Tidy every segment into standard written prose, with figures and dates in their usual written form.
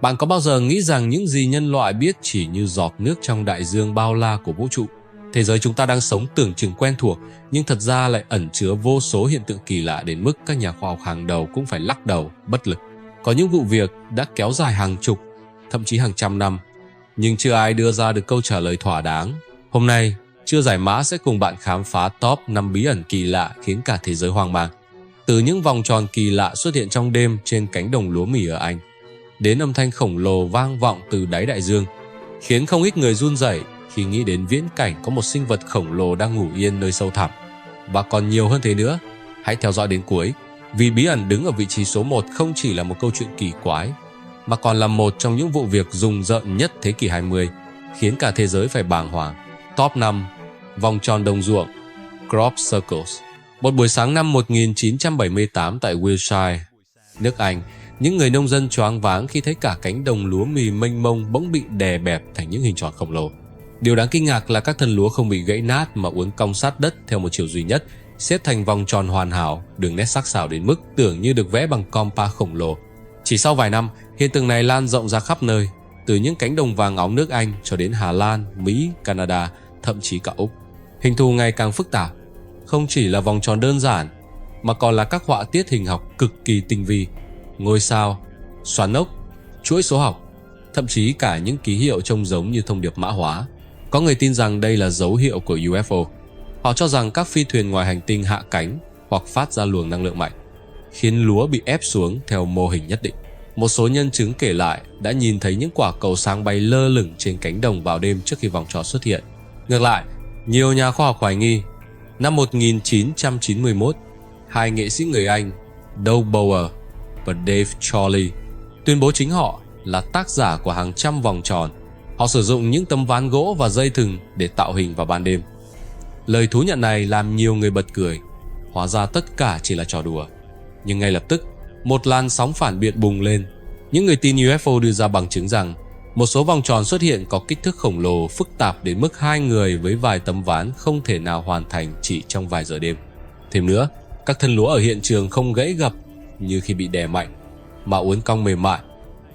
Bạn có bao giờ nghĩ rằng những gì nhân loại biết chỉ như giọt nước trong đại dương bao la của vũ trụ? Thế giới chúng ta đang sống tưởng chừng quen thuộc, nhưng thật ra lại ẩn chứa vô số hiện tượng kỳ lạ đến mức các nhà khoa học hàng đầu cũng phải lắc đầu, bất lực. Có những vụ việc đã kéo dài hàng chục, thậm chí hàng trăm năm, nhưng chưa ai đưa ra được câu trả lời thỏa đáng. Hôm nay, Chưa Giải Mã sẽ cùng bạn khám phá top 5 bí ẩn kỳ lạ khiến cả thế giới hoang mang. Từ những vòng tròn kỳ lạ xuất hiện trong đêm trên cánh đồng lúa mì ở Anh, đến âm thanh khổng lồ vang vọng từ đáy đại dương, khiến không ít người run rẩy khi nghĩ đến viễn cảnh có một sinh vật khổng lồ đang ngủ yên nơi sâu thẳm. Và còn nhiều hơn thế nữa. Hãy theo dõi đến cuối, vì bí ẩn đứng ở vị trí số 1 không chỉ là một câu chuyện kỳ quái, mà còn là một trong những vụ việc rùng rợn nhất thế kỷ 20, khiến cả thế giới phải bàng hoàng. Top 5. Vòng tròn đồng ruộng, Crop Circles. Một buổi sáng năm 1978 tại Wiltshire, nước Anh, những người nông dân choáng váng khi thấy cả cánh đồng lúa mì mênh mông bỗng bị đè bẹp thành những hình tròn khổng lồ. Điều đáng kinh ngạc là các thân lúa không bị gãy nát mà uốn cong sát đất theo một chiều duy nhất, xếp thành vòng tròn hoàn hảo, đường nét sắc sảo đến mức tưởng như được vẽ bằng compa khổng lồ. Chỉ sau vài năm, hiện tượng này lan rộng ra khắp nơi, từ những cánh đồng vàng óng nước Anh cho đến Hà Lan, Mỹ, Canada, thậm chí cả Úc. Hình thù ngày càng phức tạp, không chỉ là vòng tròn đơn giản, mà còn là các họa tiết hình học cực kỳ tinh vi, ngôi sao, xoắn ốc, chuỗi số học, thậm chí cả những ký hiệu trông giống như thông điệp mã hóa. Có người tin rằng đây là dấu hiệu của UFO. Họ cho rằng các phi thuyền ngoài hành tinh hạ cánh hoặc phát ra luồng năng lượng mạnh, khiến lúa bị ép xuống theo mô hình nhất định. Một số nhân chứng kể lại đã nhìn thấy những quả cầu sáng bay lơ lửng trên cánh đồng vào đêm trước khi vòng tròn xuất hiện. Ngược lại, nhiều nhà khoa học hoài nghi. Năm 1991, hai nghệ sĩ người Anh Doug Bower và Dave Chorley tuyên bố chính họ là tác giả của hàng trăm vòng tròn. Họ sử dụng những tấm ván gỗ và dây thừng để tạo hình vào ban đêm. Lời thú nhận này làm nhiều người bật cười. Hóa ra tất cả chỉ là trò đùa. Nhưng ngay lập tức, một làn sóng phản biện bùng lên. Những người tin UFO đưa ra bằng chứng rằng một số vòng tròn xuất hiện có kích thước khổng lồ, phức tạp đến mức hai người với vài tấm ván không thể nào hoàn thành chỉ trong vài giờ đêm. Thêm nữa, các thân lúa ở hiện trường không gãy gập như khi bị đè mạnh, mà uốn cong mềm mại.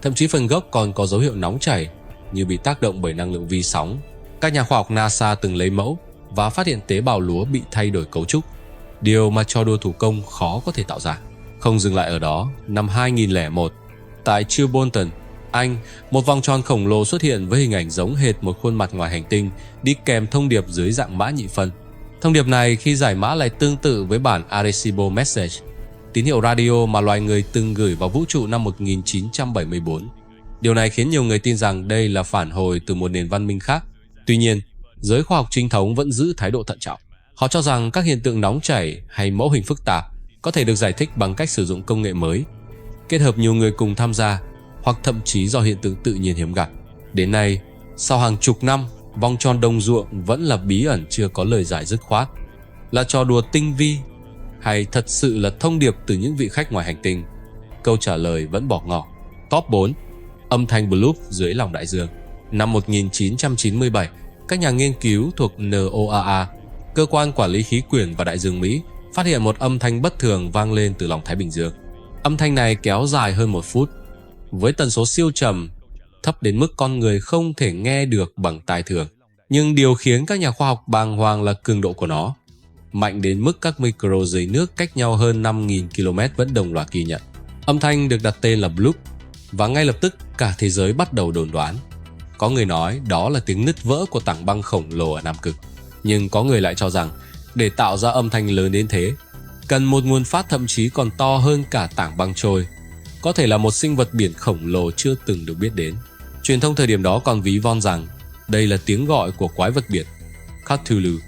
Thậm chí phần gốc còn có dấu hiệu nóng chảy, như bị tác động bởi năng lượng vi sóng. Các nhà khoa học NASA từng lấy mẫu và phát hiện tế bào lúa bị thay đổi cấu trúc, điều mà trò đùa thủ công khó có thể tạo ra. Không dừng lại ở đó, năm 2001, tại Chilbolton, Anh, một vòng tròn khổng lồ xuất hiện với hình ảnh giống hệt một khuôn mặt ngoài hành tinh, đi kèm thông điệp dưới dạng mã nhị phân. Thông điệp này khi giải mã lại tương tự với bản Arecibo Message, tín hiệu radio mà loài người từng gửi vào vũ trụ năm 1974. Điều này khiến nhiều người tin rằng đây là phản hồi từ một nền văn minh khác. Tuy nhiên, giới khoa học chính thống vẫn giữ thái độ thận trọng. Họ cho rằng các hiện tượng nóng chảy hay mẫu hình phức tạp có thể được giải thích bằng cách sử dụng công nghệ mới, kết hợp nhiều người cùng tham gia, hoặc thậm chí do hiện tượng tự nhiên hiếm gặp. Đến nay, sau hàng chục năm, vòng tròn đồng ruộng vẫn là bí ẩn chưa có lời giải dứt khoát. Là trò đùa tinh vi hay thật sự là thông điệp từ những vị khách ngoài hành tinh? Câu trả lời vẫn bỏ ngỏ. Top 4. Âm thanh bloop dưới lòng đại dương. Năm 1997, các nhà nghiên cứu thuộc NOAA, cơ quan quản lý khí quyển và đại dương Mỹ, phát hiện một âm thanh bất thường vang lên từ lòng Thái Bình Dương. Âm thanh này kéo dài hơn 1 phút, với tần số siêu trầm, thấp đến mức con người không thể nghe được bằng tai thường. Nhưng điều khiến các nhà khoa học bàng hoàng là cường độ của nó, mạnh đến mức các micro dưới nước cách nhau hơn 5.000 km vẫn đồng loạt ghi nhận. Âm thanh được đặt tên là bloop, và ngay lập tức cả thế giới bắt đầu đồn đoán. Có người nói đó là tiếng nứt vỡ của tảng băng khổng lồ ở Nam Cực. Nhưng có người lại cho rằng để tạo ra âm thanh lớn đến thế, cần một nguồn phát thậm chí còn to hơn cả tảng băng trôi, có thể là một sinh vật biển khổng lồ chưa từng được biết đến. Truyền thông thời điểm đó còn ví von rằng đây là tiếng gọi của quái vật biển Cthulhu,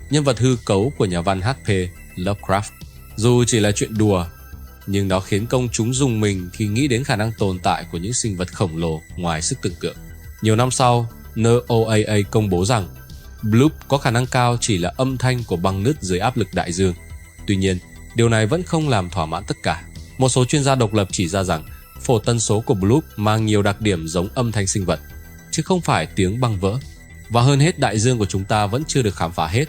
nhân vật hư cấu của nhà văn H.P. Lovecraft. Dù chỉ là chuyện đùa, nhưng nó khiến công chúng rùng mình khi nghĩ đến khả năng tồn tại của những sinh vật khổng lồ ngoài sức tưởng tượng. Nhiều năm sau, NOAA công bố rằng bloop có khả năng cao chỉ là âm thanh của băng nứt dưới áp lực đại dương. Tuy nhiên, điều này vẫn không làm thỏa mãn tất cả. Một số chuyên gia độc lập chỉ ra rằng phổ tần số của bloop mang nhiều đặc điểm giống âm thanh sinh vật, chứ không phải tiếng băng vỡ. Và hơn hết, đại dương của chúng ta vẫn chưa được khám phá hết.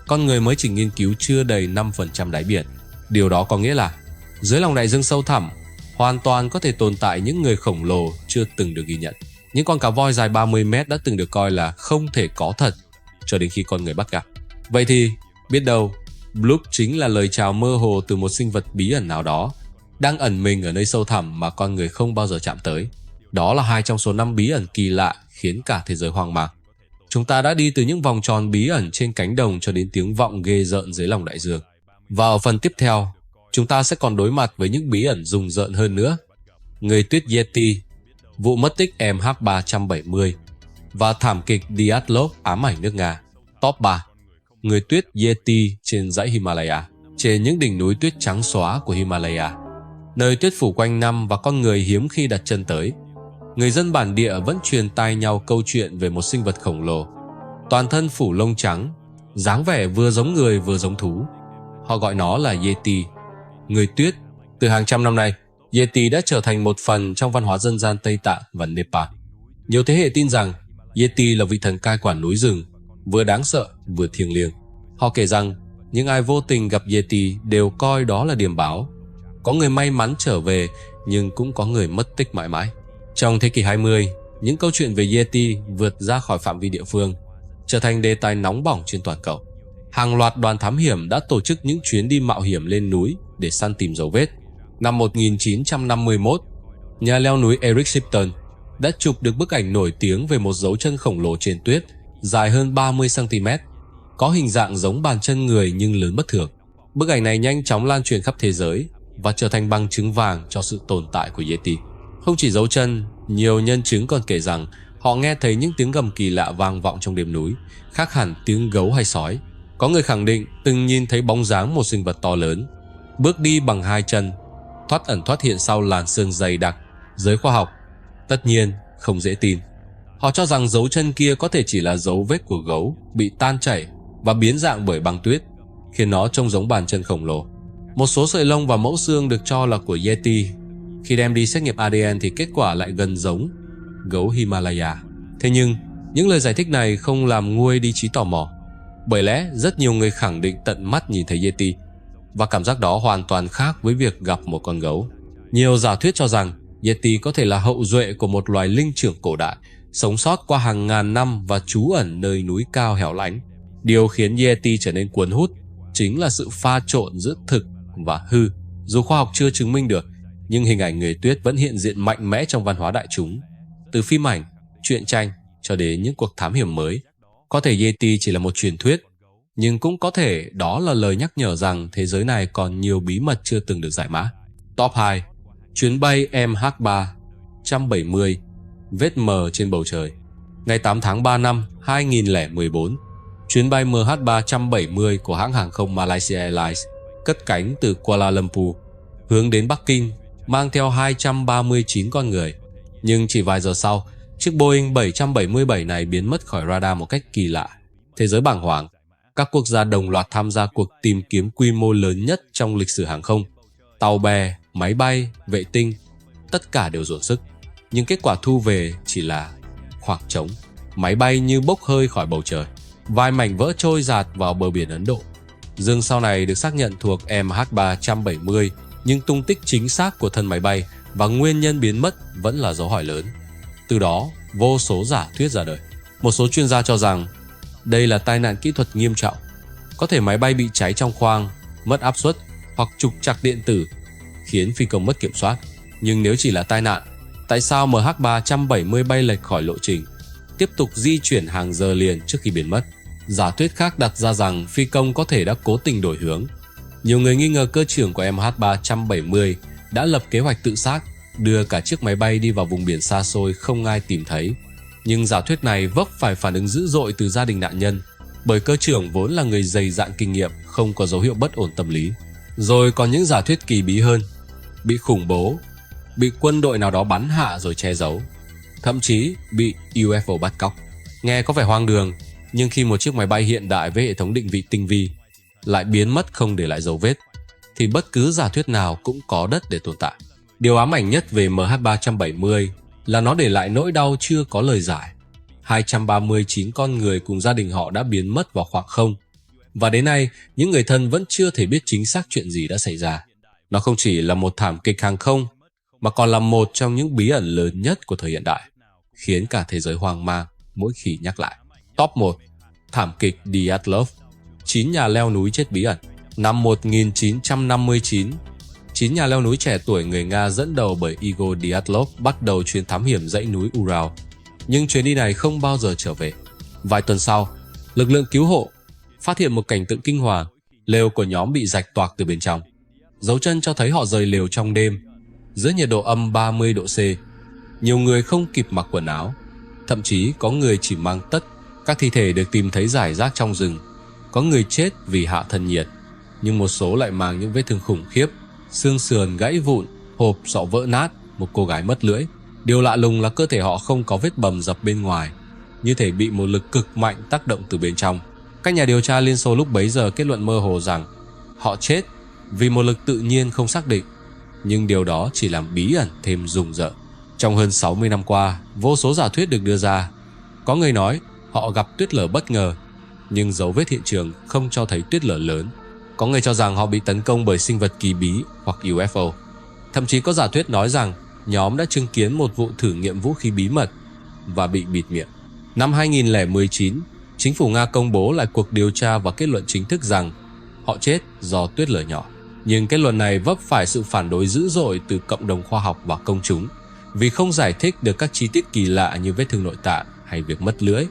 Con người mới chỉ nghiên cứu chưa đầy 5% đáy biển. Điều đó có nghĩa là dưới lòng đại dương sâu thẳm, hoàn toàn có thể tồn tại những người khổng lồ chưa từng được ghi nhận. Những con cá voi dài 30 mét đã từng được coi là không thể có thật cho đến khi con người bắt gặp. Vậy thì, biết đâu, Bloop chính là lời chào mơ hồ từ một sinh vật bí ẩn nào đó, đang ẩn mình ở nơi sâu thẳm mà con người không bao giờ chạm tới. Đó là 2 trong số 5 bí ẩn kỳ lạ khiến cả thế giới hoang mang. Chúng ta đã đi từ những vòng tròn bí ẩn trên cánh đồng cho đến tiếng vọng ghê rợn dưới lòng đại dương. Và ở phần tiếp theo, chúng ta sẽ còn đối mặt với những bí ẩn rùng rợn hơn nữa. Người tuyết Yeti, vụ mất tích MH370 và thảm kịch Dyatlov ám ảnh nước Nga. Top 3. Người tuyết Yeti trên dãy Himalaya, trên những đỉnh núi tuyết trắng xóa của Himalaya, nơi tuyết phủ quanh năm và con người hiếm khi đặt chân tới. Người dân bản địa vẫn truyền tai nhau câu chuyện về một sinh vật khổng lồ, toàn thân phủ lông trắng, dáng vẻ vừa giống người vừa giống thú. Họ gọi nó là Yeti, người tuyết. Từ hàng trăm năm nay, Yeti đã trở thành một phần trong văn hóa dân gian Tây Tạng và Nepal. Nhiều thế hệ tin rằng Yeti là vị thần cai quản núi rừng, vừa đáng sợ vừa thiêng liêng. Họ kể rằng những ai vô tình gặp Yeti đều coi đó là điềm báo. Có người may mắn trở về, nhưng cũng có người mất tích mãi mãi. Trong thế kỷ 20, những câu chuyện về Yeti vượt ra khỏi phạm vi địa phương, trở thành đề tài nóng bỏng trên toàn cầu. Hàng loạt đoàn thám hiểm đã tổ chức những chuyến đi mạo hiểm lên núi để săn tìm dấu vết. Năm 1951, nhà leo núi Eric Shipton đã chụp được bức ảnh nổi tiếng về một dấu chân khổng lồ trên tuyết, dài hơn 30 cm, có hình dạng giống bàn chân người nhưng lớn bất thường. Bức ảnh này nhanh chóng lan truyền khắp thế giới và trở thành bằng chứng vàng cho sự tồn tại của Yeti. Không chỉ dấu chân, nhiều nhân chứng còn kể rằng họ nghe thấy những tiếng gầm kỳ lạ vang vọng trong đêm núi, khác hẳn tiếng gấu hay sói. Có người khẳng định từng nhìn thấy bóng dáng một sinh vật to lớn, bước đi bằng 2 chân, thoát ẩn thoát hiện sau làn sương dày đặc. Giới khoa học tất nhiên không dễ tin. Họ cho rằng dấu chân kia có thể chỉ là dấu vết của gấu bị tan chảy và biến dạng bởi băng tuyết, khiến nó trông giống bàn chân khổng lồ. Một số sợi lông và mẫu xương được cho là của Yeti. Khi đem đi xét nghiệm ADN thì kết quả lại gần giống gấu Himalaya. Thế nhưng, những lời giải thích này không làm nguôi đi trí tò mò. Bởi lẽ rất nhiều người khẳng định tận mắt nhìn thấy Yeti, và cảm giác đó hoàn toàn khác với việc gặp một con gấu. Nhiều giả thuyết cho rằng Yeti có thể là hậu duệ của một loài linh trưởng cổ đại, sống sót qua hàng ngàn năm và trú ẩn nơi núi cao hẻo lánh. Điều khiến Yeti trở nên cuốn hút chính là sự pha trộn giữa thực và hư. Dù khoa học chưa chứng minh được, nhưng hình ảnh người tuyết vẫn hiện diện mạnh mẽ trong văn hóa đại chúng. Từ phim ảnh, truyện tranh cho đến những cuộc thám hiểm mới. Có thể Yeti chỉ là một truyền thuyết, nhưng cũng có thể đó là lời nhắc nhở rằng thế giới này còn nhiều bí mật chưa từng được giải mã. Top 2. Chuyến bay MH370, vết mờ trên bầu trời. Ngày 8 tháng 3 năm 2014, chuyến bay MH370 của hãng hàng không Malaysia Airlines cất cánh từ Kuala Lumpur, hướng đến Bắc Kinh, mang theo 239 con người. Nhưng chỉ vài giờ sau, chiếc Boeing 777 này biến mất khỏi radar một cách kỳ lạ. Thế giới bàng hoàng, các quốc gia đồng loạt tham gia cuộc tìm kiếm quy mô lớn nhất trong lịch sử hàng không. Tàu bè, máy bay, vệ tinh, tất cả đều dồn sức. Nhưng kết quả thu về chỉ là khoảng trống. Máy bay như bốc hơi khỏi bầu trời. Vài mảnh vỡ trôi dạt vào bờ biển Ấn Độ. Dương sau này được xác nhận thuộc MH370, nhưng tung tích chính xác của thân máy bay và nguyên nhân biến mất vẫn là dấu hỏi lớn. Từ đó, vô số giả thuyết ra đời. Một số chuyên gia cho rằng đây là tai nạn kỹ thuật nghiêm trọng. Có thể máy bay bị cháy trong khoang, mất áp suất hoặc trục trặc điện tử, khiến phi công mất kiểm soát. Nhưng nếu chỉ là tai nạn, tại sao MH370 bay lệch khỏi lộ trình, tiếp tục di chuyển hàng giờ liền trước khi biến mất? Giả thuyết khác đặt ra rằng phi công có thể đã cố tình đổi hướng. Nhiều người nghi ngờ cơ trưởng của MH370 đã lập kế hoạch tự sát, đưa cả chiếc máy bay đi vào vùng biển xa xôi không ai tìm thấy. Nhưng giả thuyết này vấp phải phản ứng dữ dội từ gia đình nạn nhân, bởi cơ trưởng vốn là người dày dạn kinh nghiệm, không có dấu hiệu bất ổn tâm lý. Rồi còn những giả thuyết kỳ bí hơn: bị khủng bố, bị quân đội nào đó bắn hạ rồi che giấu, thậm chí bị UFO bắt cóc. Nghe có vẻ hoang đường, nhưng khi một chiếc máy bay hiện đại với hệ thống định vị tinh vi lại biến mất không để lại dấu vết, thì bất cứ giả thuyết nào cũng có đất để tồn tại. Điều ám ảnh nhất về MH370 là nó để lại nỗi đau chưa có lời giải. 239 con người cùng gia đình họ đã biến mất vào khoảng không. Và đến nay, những người thân vẫn chưa thể biết chính xác chuyện gì đã xảy ra. Nó không chỉ là một thảm kịch hàng không, mà còn là một trong những bí ẩn lớn nhất của thời hiện đại, khiến cả thế giới hoang mang mỗi khi nhắc lại. Top 1. Thảm kịch Dyatlov, 9 nhà leo núi chết bí ẩn. Năm 1959, 9 nhà leo núi trẻ tuổi người Nga dẫn đầu bởi Igor Dyatlov bắt đầu chuyến thám hiểm dãy núi Ural. Nhưng chuyến đi này không bao giờ trở về. Vài tuần sau, lực lượng cứu hộ phát hiện một cảnh tượng kinh hoàng. Lều của nhóm bị rạch toạc từ bên trong. Dấu chân cho thấy họ rời lều trong đêm, dưới nhiệt độ âm 30 độ C. Nhiều người không kịp mặc quần áo, thậm chí có người chỉ mang tất. Các thi thể được tìm thấy rải rác trong rừng. Có người chết vì hạ thân nhiệt, nhưng một số lại mang những vết thương khủng khiếp, xương sườn gãy vụn, hộp sọ vỡ nát, một cô gái mất lưỡi. Điều lạ lùng là cơ thể họ không có vết bầm dập bên ngoài, như thể bị một lực cực mạnh tác động từ bên trong. Các nhà điều tra Liên Xô lúc bấy giờ kết luận mơ hồ rằng họ chết vì một lực tự nhiên không xác định, nhưng điều đó chỉ làm bí ẩn thêm rùng rợn. Trong hơn 60 năm qua, vô số giả thuyết được đưa ra. Có người nói họ gặp tuyết lở bất ngờ, nhưng dấu vết hiện trường không cho thấy tuyết lở lớn. Có người cho rằng họ bị tấn công bởi sinh vật kỳ bí hoặc UFO. Thậm chí có giả thuyết nói rằng nhóm đã chứng kiến một vụ thử nghiệm vũ khí bí mật và bị bịt miệng. Năm 2019, chính phủ Nga công bố lại cuộc điều tra và kết luận chính thức rằng họ chết do tuyết lở nhỏ. Nhưng kết luận này vấp phải sự phản đối dữ dội từ cộng đồng khoa học và công chúng, vì không giải thích được các chi tiết kỳ lạ như vết thương nội tạng hay việc mất lưỡi.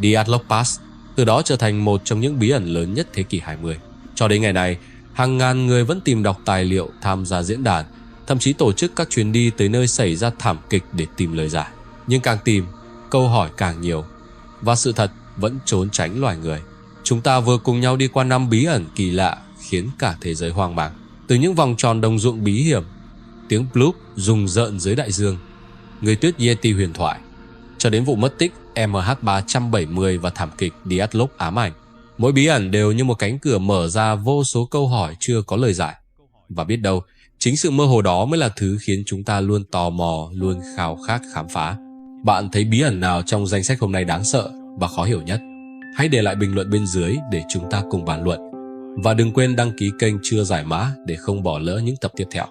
Dyatlov Pass từ đó trở thành một trong những bí ẩn lớn nhất thế kỷ 20. Cho đến ngày nay, hàng ngàn người vẫn tìm đọc tài liệu, tham gia diễn đàn, thậm chí tổ chức các chuyến đi tới nơi xảy ra thảm kịch để tìm lời giải. Nhưng càng tìm, câu hỏi càng nhiều, và sự thật vẫn trốn tránh loài người. Chúng ta vừa cùng nhau đi qua 5 bí ẩn kỳ lạ khiến cả thế giới hoang mang. Từ những vòng tròn đồng ruộng bí hiểm, tiếng bloop rùng rợn dưới đại dương, người tuyết Yeti huyền thoại, cho đến vụ mất tích MH370 và thảm kịch Dyatlov ám ảnh. Mỗi bí ẩn đều như một cánh cửa mở ra vô số câu hỏi chưa có lời giải. Và biết đâu, chính sự mơ hồ đó mới là thứ khiến chúng ta luôn tò mò, luôn khao khát khám phá. Bạn thấy bí ẩn nào trong danh sách hôm nay đáng sợ và khó hiểu nhất? Hãy để lại bình luận bên dưới để chúng ta cùng bàn luận. Và đừng quên đăng ký kênh Chưa Giải Mã để không bỏ lỡ những tập tiếp theo.